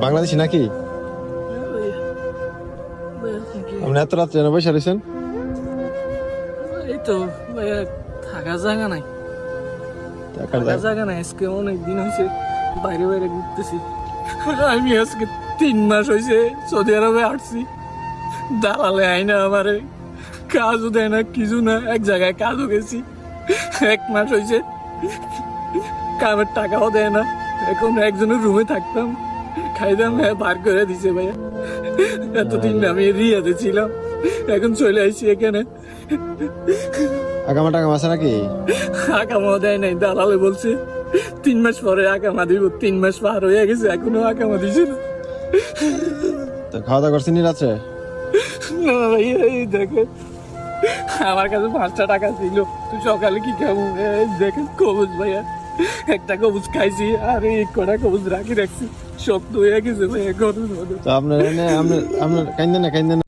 বাংলাদেশি নাকি? আপনি এত রাত্রে এনে বসে রয়েছেন? এই তো ভাইয়া থাকার জায়গা নাই, থাকার জায়গা নাই। আজকে অনেক দিন হয়েছে বাইরে বাইরে ঘুরতেছি। আমি আজকে 3 মাস হয়েছে সৌদি আরবে আসছি। দালালে আইনা আমারে কাজও দেয় না, কিছু না। এক জায়গায় কাজও গেছি, 1 মাস হয়েছে কামের টাকাও দেয় না। এখন একজনের রুমে থাকতাম, খাইতাম, বার করে দিছে ভাইয়া। এতদিন আমি রিয়াতে ছিলাম, এখন চলে আসছি এখানে। আগামা টাকা আছে নাকি? আকামা দেয় নাই, দালালে বলছে 3 মাস পরে আকামা দিব। 3 মাস পার হয়ে গেছে, এখনো আকামা দিছে না। তো খাওয়া দাওয়া করছেন রাত্রে? না ভাই, এই দেখে আমার কাছে 5টা টাকা ছিল, তুই সকালে কি খাবো? দেখেন কবুজ ভাইয়া, একটা কবুজ খাইছি আর এই কটা কবুজ রাখি রাখছি, শক্ত হয়ে গেছে ভাইয়া গরমের মধ্যে। তো আপনার কাইন্দেন না